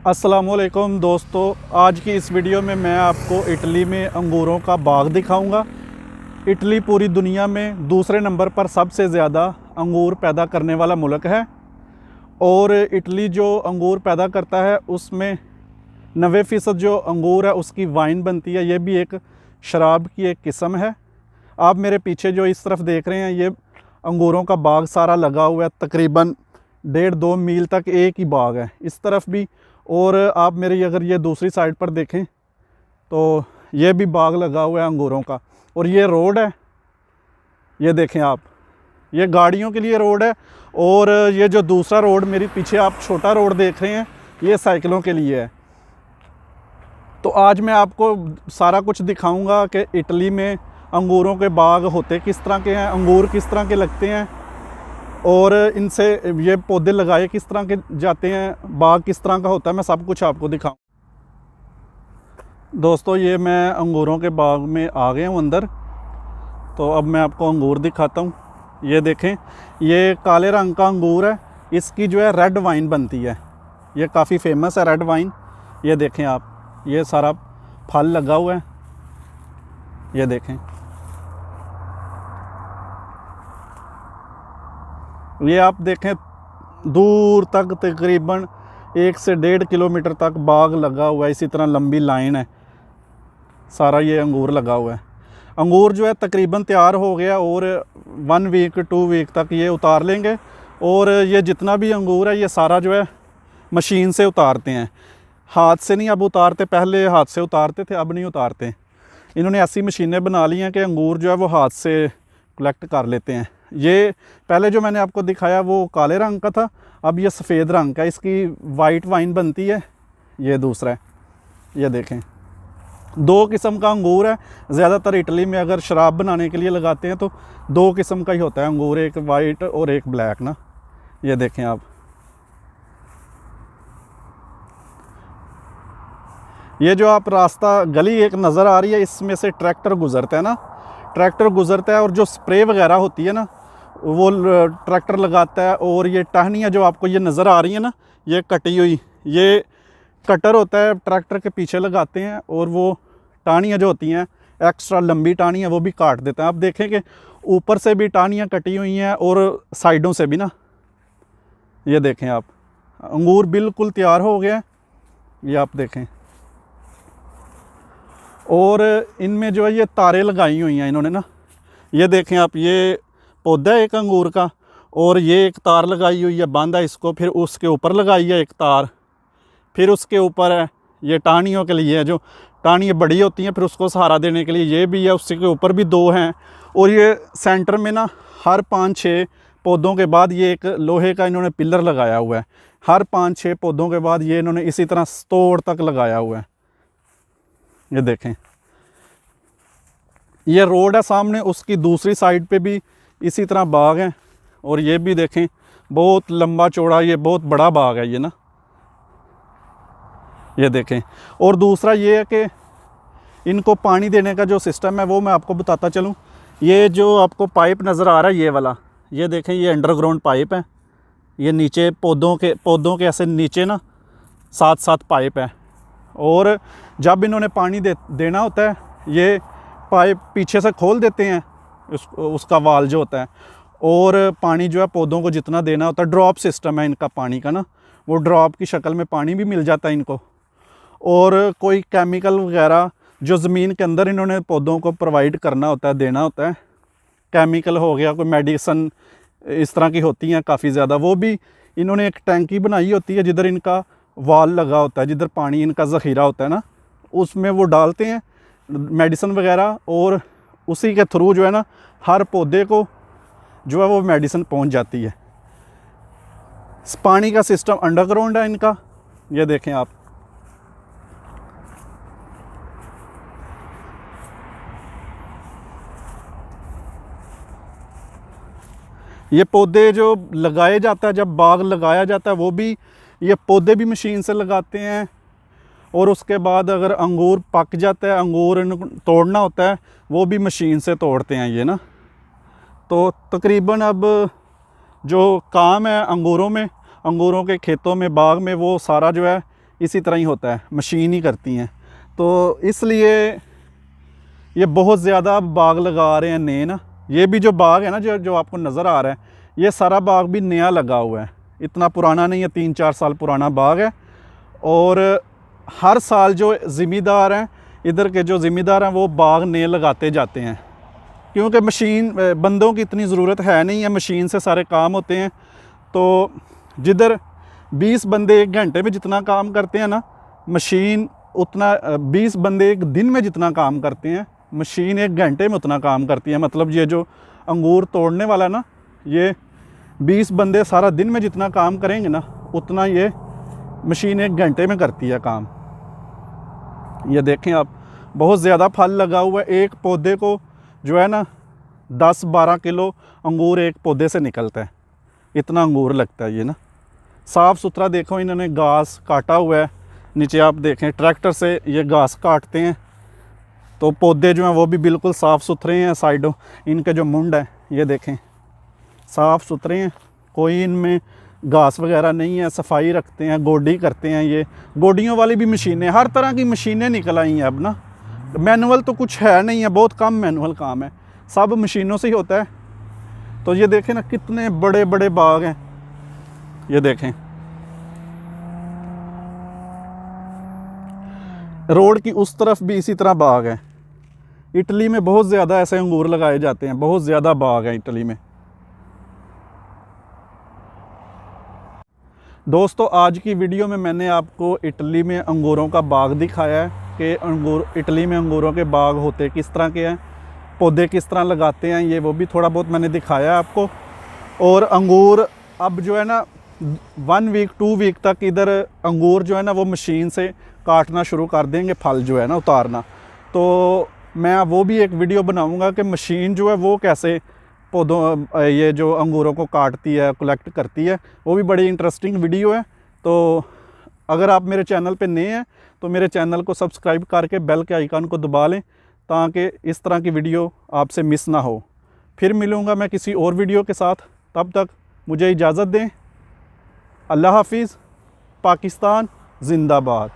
अस्सलामुअलैकुम दोस्तों, आज की इस वीडियो में मैं आपको इटली में अंगूरों का बाग दिखाऊंगा। इटली पूरी दुनिया में दूसरे नंबर पर सबसे ज़्यादा अंगूर पैदा करने वाला मुल्क है और इटली जो अंगूर पैदा करता है उसमें 90% जो अंगूर है उसकी वाइन बनती है। ये भी एक शराब की एक किस्म है। आप मेरे पीछे जो इस तरफ देख रहे हैं ये अंगूरों का बाग सारा लगा हुआ है। तकरीबन 1.5-2 मील तक एक ही बाग है, इस तरफ भी। और आप मेरी अगर ये दूसरी साइड पर देखें तो ये भी बाग लगा हुआ है अंगूरों का। और ये रोड है, ये देखें आप, ये गाड़ियों के लिए रोड है। और ये जो दूसरा रोड मेरे पीछे आप छोटा रोड देख रहे हैं ये साइकिलों के लिए है। तो आज मैं आपको सारा कुछ दिखाऊंगा कि इटली में अंगूरों के बाग होते किस तरह के हैं, अंगूर किस तरह के लगते हैं और इनसे ये पौधे लगाए किस तरह के जाते हैं, बाग किस तरह का होता है, मैं सब कुछ आपको दिखाऊं। दोस्तों ये मैं अंगूरों के बाग में आ गया हूँ अंदर। तो अब मैं आपको अंगूर दिखाता हूँ। ये देखें, ये काले रंग का अंगूर है, इसकी जो है रेड वाइन बनती है। ये काफ़ी फेमस है रेड वाइन। ये देखें आप, ये सारा फल लगा हुआ है, ये देखें। ये आप देखें दूर तक तकरीबन 1 से 1.5 किलोमीटर तक बाग लगा हुआ है। इसी तरह लंबी लाइन है, सारा ये अंगूर लगा हुआ है। अंगूर जो है तकरीबन तैयार हो गया और 1 वीक 2 वीक तक ये उतार लेंगे। और ये जितना भी अंगूर है ये सारा जो है मशीन से उतारते हैं, हाथ से नहीं अब उतारते। पहले हाथ से उतारते थे, अब नहीं उतारते। इन्होंने ऐसी मशीनें बना ली हैं कि अंगूर जो है वो हाथ से कलेक्ट कर लेते हैं। ये पहले जो मैंने आपको दिखाया वो काले रंग का था, अब ये सफ़ेद रंग का, इसकी वाइट वाइन बनती है। ये दूसरा है, ये देखें। 2 किस्म का अंगूर है। ज़्यादातर इटली में अगर शराब बनाने के लिए लगाते हैं तो 2 किस्म का ही होता है अंगूर, एक वाइट और एक ब्लैक ना। ये देखें आप, ये जो आप रास्ता गली एक नज़र आ रही है इसमें से ट्रैक्टर गुज़रता है ना, ट्रैक्टर गुज़रता है और जो स्प्रे वगैरह होती है ना वो ट्रैक्टर लगाता है। और ये टहनियाँ जो आपको ये नज़र आ रही है ना, ये कटी हुई, ये कटर होता है, ट्रैक्टर के पीछे लगाते हैं और वो टहनियाँ जो होती हैं एक्स्ट्रा लंबी टहनियाँ वो भी काट देते हैं। आप देखें कि ऊपर से भी टहनियाँ कटी हुई हैं और साइडों से भी ना। ये देखें आप, अंगूर बिल्कुल तैयार हो गया, ये आप देखें। और इनमें जो है ये तारें लगाई हुई हैं इन्होंने ना। ये देखें आप, ये पौधा है एक अंगूर का और ये एक तार लगाई हुई है, बांधा इसको, फिर उसके ऊपर लगाई है एक तार, फिर उसके ऊपर है ये टहनियों के लिए है, जो टहनियाँ बड़ी होती हैं फिर उसको सहारा देने के लिए ये भी है, उसके ऊपर भी 2 हैं। और ये सेंटर में ना हर 5-6 पौधों के बाद ये एक लोहे का इन्होंने पिलर लगाया हुआ है। हर 5-6 पौधों के बाद ये इन्होंने इसी तरह तोड़ तक लगाया हुआ है। ये देखें, ये रोड है सामने, उसकी दूसरी साइड पे भी इसी तरह बाग है। और ये भी देखें बहुत लंबा चौड़ा, ये बहुत बड़ा बाग है ये ना, ये देखें। और दूसरा ये है कि इनको पानी देने का जो सिस्टम है वो मैं आपको बताता चलूँ। ये जो आपको पाइप नज़र आ रहा है ये वाला, ये देखें, ये अंडरग्राउंड पाइप है। ये नीचे पौधों के ऐसे नीचे ना 7 पाइप है। और जब इन्होंने पानी देना होता है ये पाइप पीछे से खोल देते हैं, उसका वाल जो होता है, और पानी जो है पौधों को जितना देना होता है, ड्रॉप सिस्टम है इनका पानी का ना, वो ड्रॉप की शक्ल में पानी भी मिल जाता है इनको। और कोई केमिकल वगैरह जो ज़मीन के अंदर इन्होंने पौधों को प्रोवाइड करना होता है, देना होता है, केमिकल हो गया, कोई मेडिसन इस तरह की होती हैं काफ़ी ज़्यादा, वो भी इन्होंने एक टैंकी बनाई होती है जिधर इनका वाल लगा होता है, जिधर पानी इनका ज़ख़ीरा होता है ना, उसमें वो डालते हैं मेडिसिन वगैरह। और उसी के थ्रू जो है ना हर पौधे को जो है वो मेडिसिन पहुंच जाती है। पानी का सिस्टम अंडरग्राउंड है इनका, ये देखें आप। ये पौधे जो लगाए जाता है, जब बाग लगाया जाता है वो भी, ये पौधे भी मशीन से लगाते हैं। और उसके बाद अगर अंगूर पक जाता है, अंगूर तोड़ना होता है, वो भी मशीन से तोड़ते हैं ये ना। तो तकरीबन अब जो काम है अंगूरों में, अंगूरों के खेतों में, बाग में, वो सारा जो है इसी तरह ही होता है, मशीन ही करती हैं। तो इसलिए ये बहुत ज़्यादा बाग लगा रहे हैं नए ना। ये भी जो बाग है ना जो आपको नज़र आ रहा है, ये सारा बाग भी नया लगा हुआ है, इतना पुराना नहीं है, 3-4 साल पुराना बाग है। और हर साल जो ज़िम्मेदार हैं, इधर के जो ज़िम्मेदार हैं, वो बाग नए लगाते जाते हैं, क्योंकि मशीन बंदों की इतनी ज़रूरत है नहीं है, मशीन से सारे काम होते हैं। तो जिधर 20 बंदे 1 घंटे में जितना काम करते हैं ना, मशीन उतना 20 बंदे 1 दिन में जितना काम करते हैं, मशीन 1 घंटे में उतना काम करती है। मतलब ये जो अंगूर तोड़ने वाला ना, ये 20 बंदे सारा दिन में जितना काम करेंगे ना, उतना ये मशीन 1 घंटे में करती है काम। ये देखें आप, बहुत ज़्यादा फल लगा हुआ है। एक पौधे को जो है ना 10-12 किलो अंगूर एक पौधे से निकलता है, इतना अंगूर लगता है ये ना। साफ़ सुथरा देखो, इन्होंने घास काटा हुआ है, नीचे आप देखें ट्रैक्टर से ये घास काटते हैं। तो पौधे जो हैं वो भी बिल्कुल साफ़ सुथरे हैं, साइडों इनके जो मुंड है ये देखें साफ़ सुथरे हैं, कोई इनमें घास वगैरह नहीं है, सफाई रखते हैं, गोडी करते हैं। ये गोडियों वाली भी मशीनें, हर तरह की मशीनें निकल आई हैं अब ना। मैनुअल तो कुछ है नहीं है, बहुत कम मैनुअल काम है, सब मशीनों से ही होता है। तो ये देखें ना कितने बड़े बड़े बाग हैं, ये देखें। रोड की उस तरफ भी इसी तरह बाग है। इटली में बहुत ज़्यादा ऐसे अंगूर लगाए जाते हैं, बहुत ज़्यादा बाग है इटली में। दोस्तों, आज की वीडियो में मैंने आपको इटली में अंगूरों का बाग दिखाया है कि इटली में अंगूरों के बाग होते किस तरह के हैं, पौधे किस तरह लगाते हैं, ये वो भी थोड़ा बहुत मैंने दिखाया है आपको। और अंगूर अब जो है ना 1 वीक 2 वीक तक इधर अंगूर जो है ना वो मशीन से काटना शुरू कर देंगे, फल जो है ना उतारना। तो मैं वो भी एक वीडियो बनाऊंगा कि मशीन जो है वो कैसे पौधों ये जो अंगूरों को काटती है, कलेक्ट करती है। वो भी बड़ी इंटरेस्टिंग वीडियो है। तो अगर आप मेरे चैनल पे नए हैं तो मेरे चैनल को सब्सक्राइब करके बेल के आइकन को दबा लें, ताकि इस तरह की वीडियो आपसे मिस ना हो। फिर मिलूँगा मैं किसी और वीडियो के साथ, तब तक मुझे इजाज़त दें। अल्लाह हाफिज़। पाकिस्तान ज़िंदाबाद।